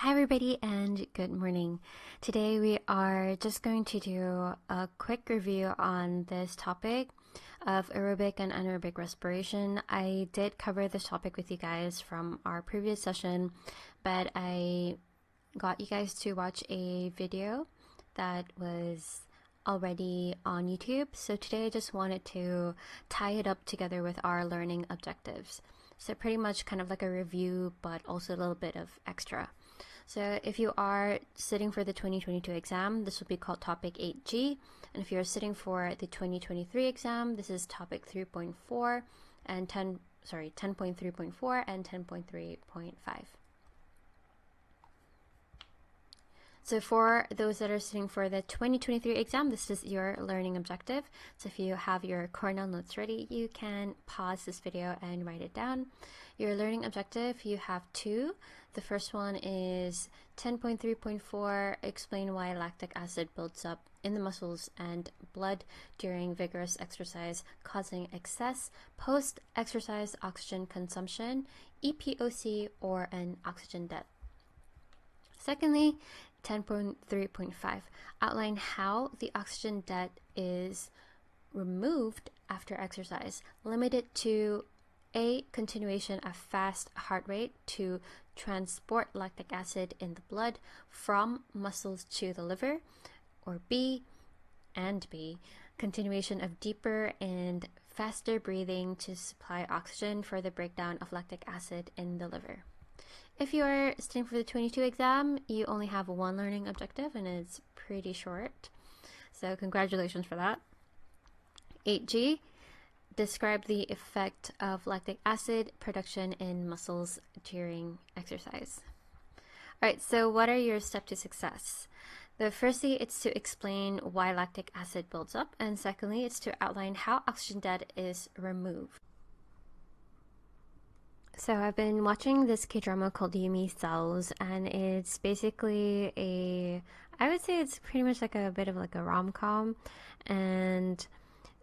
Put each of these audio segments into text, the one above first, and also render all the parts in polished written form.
Hi everybody and good morning. Today we are just going to do a quick review on this topic of aerobic and anaerobic respiration. I did cover this topic with you guys from our previous session, but I got you guys to watch a video that was already on YouTube. So today I just wanted to tie it up together with our learning objectives. So pretty much kind of like a review, but also a little bit of extra. So if you are sitting for the 2022 exam, this will be called topic 8G. And if you're sitting for the 2023 exam, this is topic 3.4 and 10.3.4 and 10.3.5. So for those that are sitting for the 2023 exam, this is your learning objective. So if you have your Cornell notes ready, you can pause this video and write it down. Your learning objective, you have two. The first one is 10.3.4, explain why lactic acid builds up in the muscles and blood during vigorous exercise, causing excess post-exercise oxygen consumption, EPOC, or an oxygen debt. Secondly, 10.3.5, outline how the oxygen debt is removed after exercise, limited to A, continuation of fast heart rate to transport lactic acid in the blood from muscles to the liver, or B, continuation of deeper and faster breathing to supply oxygen for the breakdown of lactic acid in the liver. If you are studying for the 22 exam, you only have one learning objective and it's pretty short. So congratulations for that. 8G, describe the effect of lactic acid production in muscles during exercise. All right, so what are your steps to success? The firstly, it's to explain why lactic acid builds up, and secondly, it's to outline how oxygen debt is removed. So I've been watching this K-drama called Yumi Cells, and it's basically I would say it's pretty much like a bit of like a rom-com. And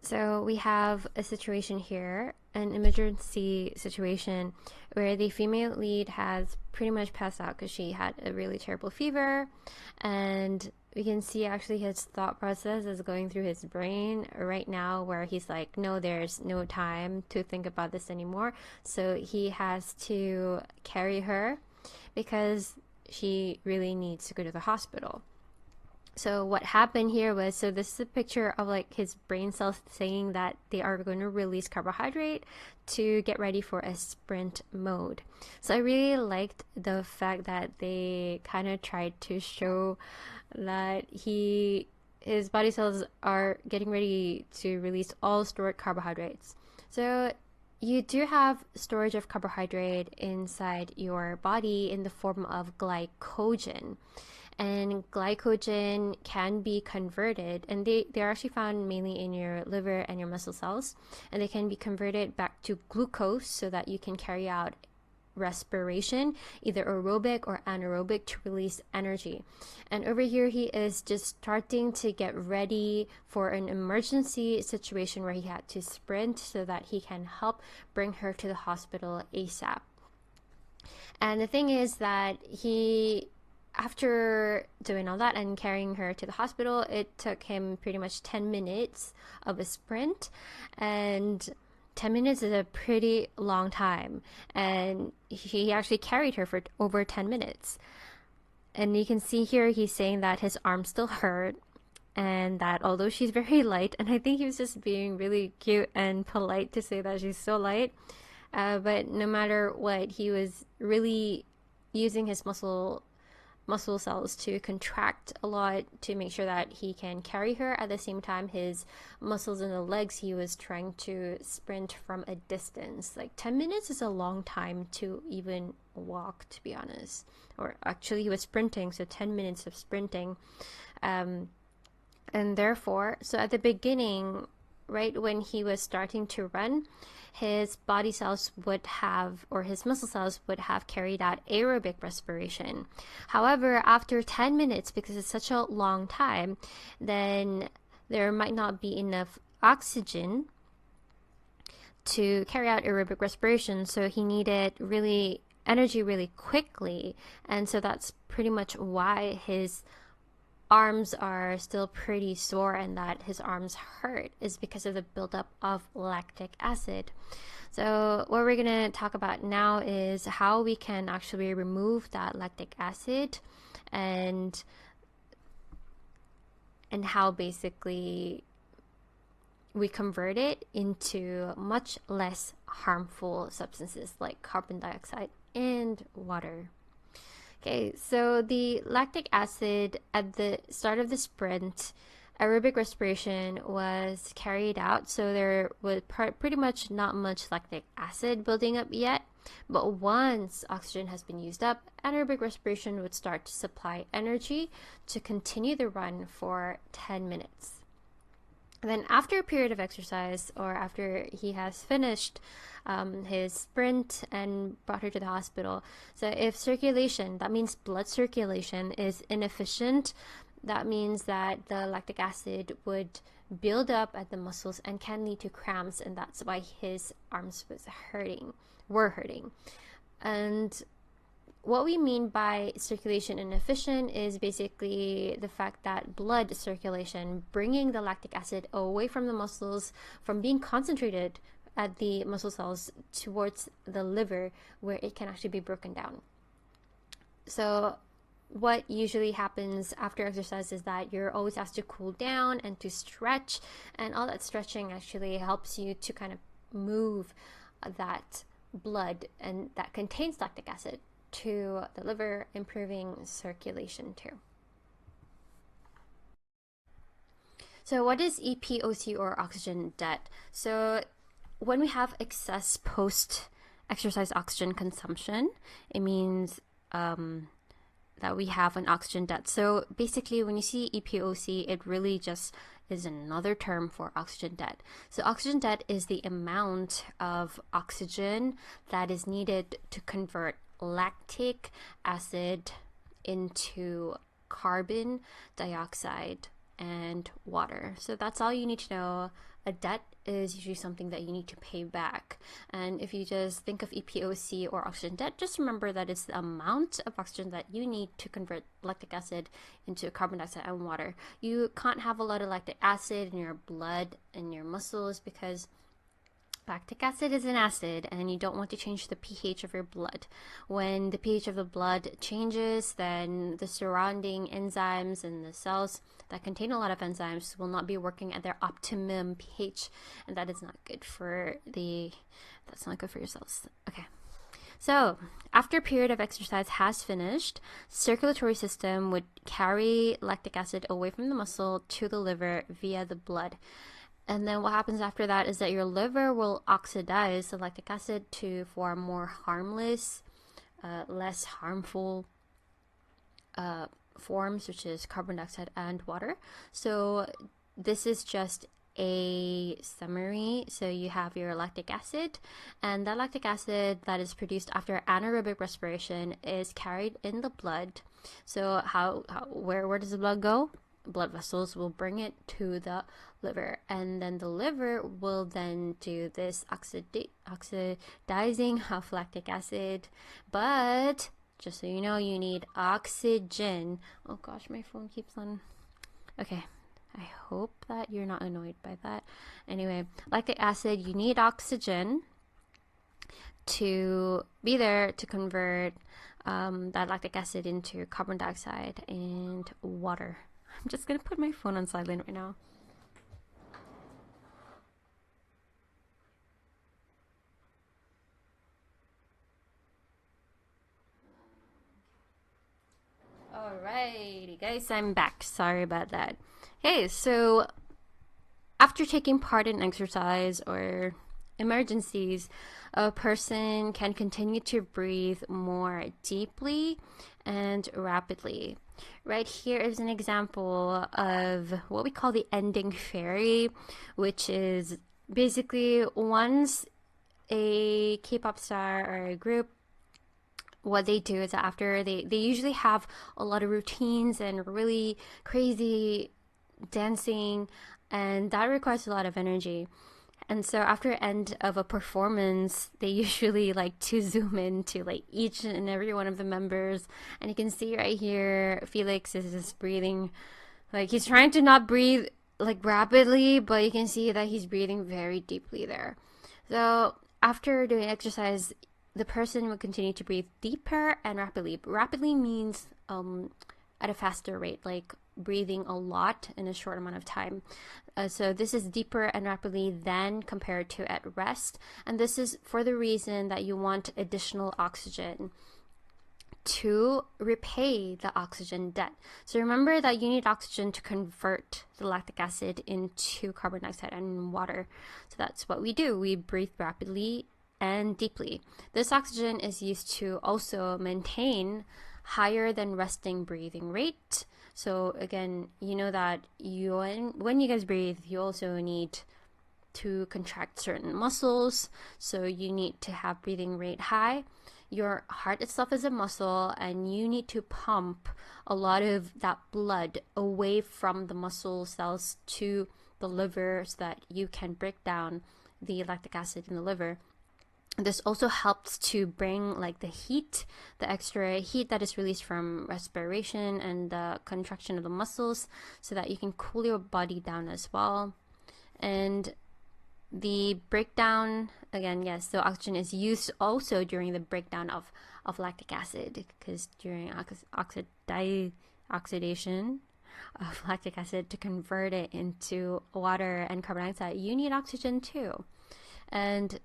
so we have a situation here, an emergency situation, where the female lead has pretty much passed out because she had a really terrible fever, and we can see actually his thought process is going through his brain right now, where he's like, no, there's no time to think about this anymore. So he has to carry her because she really needs to go to the hospital. So what happened here was, so this is a picture of like his brain cells saying that they are going to release carbohydrate to get ready for a sprint mode. So I really liked the fact that they kind of tried to show that his body cells are getting ready to release all stored carbohydrates. So you do have storage of carbohydrate inside your body in the form of glycogen. And glycogen can be converted, and they're actually found mainly in your liver and your muscle cells, and they can be converted back to glucose so that you can carry out respiration, either aerobic or anaerobic, to release energy. And over here he is just starting to get ready for an emergency situation where he had to sprint so that he can help bring her to the hospital ASAP. And the thing is that after doing all that and carrying her to the hospital, it took him pretty much 10 minutes of a sprint, and 10 minutes is a pretty long time, and he actually carried her for over 10 minutes. And you can see here he's saying that his arm still hurt, and that although she's very light, and I think he was just being really cute and polite to say that she's so light, but no matter what, he was really using his muscle cells to contract a lot to make sure that he can carry her. At the same time, his muscles in the legs, he was trying to sprint from a distance. Like 10 minutes is a long time to even walk, to be honest. Or actually he was sprinting, so 10 minutes of sprinting. And therefore, so at the beginning, right when he was starting to run, his body cells would have, or his muscle cells would have carried out aerobic respiration. However, after 10 minutes, because it's such a long time, then there might not be enough oxygen to carry out aerobic respiration. So he needed really energy really quickly. And so that's pretty much why his arms are still pretty sore and that his arms hurt, is because of the buildup of lactic acid. So what we're going to talk about now is how we can actually remove that lactic acid, and how basically we convert it into much less harmful substances like carbon dioxide and water. Okay, so the lactic acid, at the start of the sprint, aerobic respiration was carried out, so there was pretty much not much lactic acid building up yet. But once oxygen has been used up, anaerobic respiration would start to supply energy to continue the run for 10 minutes. And then after a period of exercise, or after he has finished his sprint and brought her to the hospital, so if circulation, that means blood circulation, is inefficient, that means that the lactic acid would build up at the muscles and can lead to cramps, and that's why his arms were hurting. And what we mean by circulation inefficient is basically the fact that blood circulation, bringing the lactic acid away from the muscles, from being concentrated at the muscle cells towards the liver, where it can actually be broken down. So what usually happens after exercise is that you're always asked to cool down and to stretch, and all that stretching actually helps you to kind of move that blood and that contains lactic acid to the liver, improving circulation too. So what is EPOC, or oxygen debt? So when we have excess post-exercise oxygen consumption, it means that we have an oxygen debt. So basically, when you see EPOC, it really just is another term for oxygen debt. So oxygen debt is the amount of oxygen that is needed to convert lactic acid into carbon dioxide and water. So that's all you need to know. A debt is usually something that you need to pay back. And if you just think of EPOC or oxygen debt, just remember that it's the amount of oxygen that you need to convert lactic acid into carbon dioxide and water. You can't have a lot of lactic acid in your blood and your muscles, because lactic acid is an acid, and you don't want to change the pH of your blood. When the pH of the blood changes, then the surrounding enzymes and the cells that contain a lot of enzymes will not be working at their optimum pH, and that is not good for your cells. Okay. So after a period of exercise has finished, circulatory system would carry lactic acid away from the muscle to the liver via the blood. And then what happens after that is that your liver will oxidize the lactic acid to form more harmless, less harmful forms, which is carbon dioxide and water. So this is just a summary. So you have your lactic acid, and that lactic acid that is produced after anaerobic respiration is carried in the blood. So where does the blood go? Blood vessels will bring it to the liver, and then the liver will then do this oxidizing of lactic acid. But just so you know, you need oxygen. Oh gosh, my phone keeps on. Okay, I hope that you're not annoyed by that. Anyway, lactic acid, you need oxygen to be there to convert that lactic acid into carbon dioxide and water. I'm just gonna put my phone on silent right now. Alrighty guys, I'm back. Sorry about that. Okay, so after taking part in exercise or emergencies, a person can continue to breathe more deeply and rapidly. Right here is an example of what we call the ending fairy, which is basically once a K-pop star or a group, what they do is that after they usually have a lot of routines and really crazy dancing, and that requires a lot of energy. And so after end of a performance, they usually like to zoom into like each and every one of the members. And you can see right here, Felix is just breathing. Like he's trying to not breathe like rapidly, but you can see that he's breathing very deeply there. So after doing exercise, the person will continue to breathe deeper and rapidly. Rapidly means at a faster rate, like breathing a lot in a short amount of time. So this is deeper and rapidly than compared to at rest. And this is for the reason that you want additional oxygen to repay the oxygen debt. So remember that you need oxygen to convert the lactic acid into carbon dioxide and water. So that's what we do. We breathe rapidly and deeply. This oxygen is used to also maintain higher than resting breathing rate. So again, you know that when you guys breathe, you also need to contract certain muscles. So you need to have breathing rate high. Your heart itself is a muscle, and you need to pump a lot of that blood away from the muscle cells to the liver so that you can break down the lactic acid in the liver. This also helps to bring like the heat, the extra heat that is released from respiration and the contraction of the muscles, so that you can cool your body down as well. And the breakdown, again, yes, so oxygen is used also during the breakdown of lactic acid, because during oxidation of lactic acid, to convert it into water and carbon dioxide, you need oxygen too. And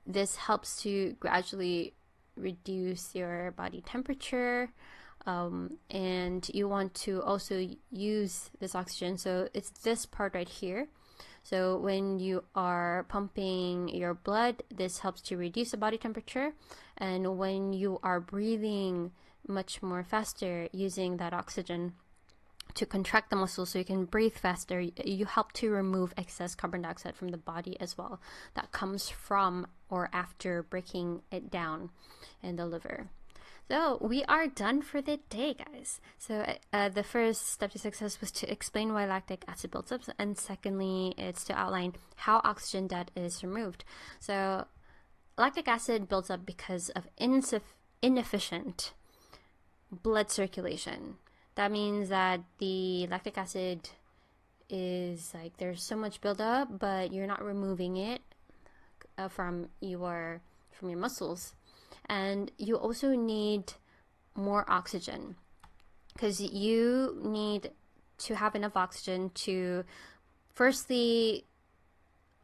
this helps to gradually reduce your body temperature, and you want to also use this oxygen. So it's this part right here. So when you are pumping your blood, this helps to reduce the body temperature. And when you are breathing much more faster using that oxygen to contract the muscles so you can breathe faster, you help to remove excess carbon dioxide from the body as well. That comes from or after breaking it down in the liver. So we are done for the day, guys. So the first step to success was to explain why lactic acid builds up, and secondly, it's to outline how oxygen debt is removed. So lactic acid builds up because of inefficient blood circulation. That means that the lactic acid is like there's so much buildup, but you're not removing it from your muscles. And you also need more oxygen, because you need to have enough oxygen to, firstly,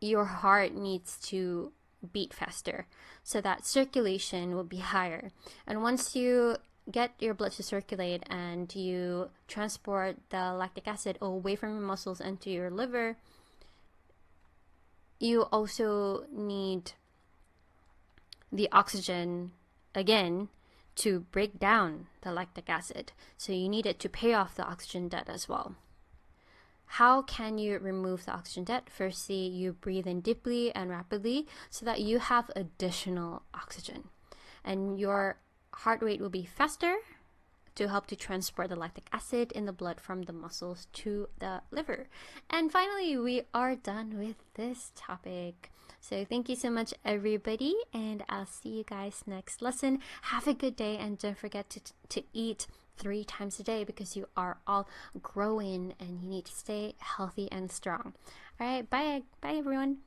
your heart needs to beat faster so that circulation will be higher. And once you get your blood to circulate and you transport the lactic acid away from your muscles into your liver, you also need the oxygen again to break down the lactic acid. So you need it to pay off the oxygen debt as well. How can you remove the oxygen debt? Firstly, you breathe in deeply and rapidly so that you have additional oxygen. And your heart rate will be faster to help to transport the lactic acid in the blood from the muscles to the liver. And finally, we are done with this topic. So thank you so much, everybody, and I'll see you guys next lesson. Have a good day, and don't forget to eat 3 times a day, because you are all growing and you need to stay healthy and strong. All right, bye everyone.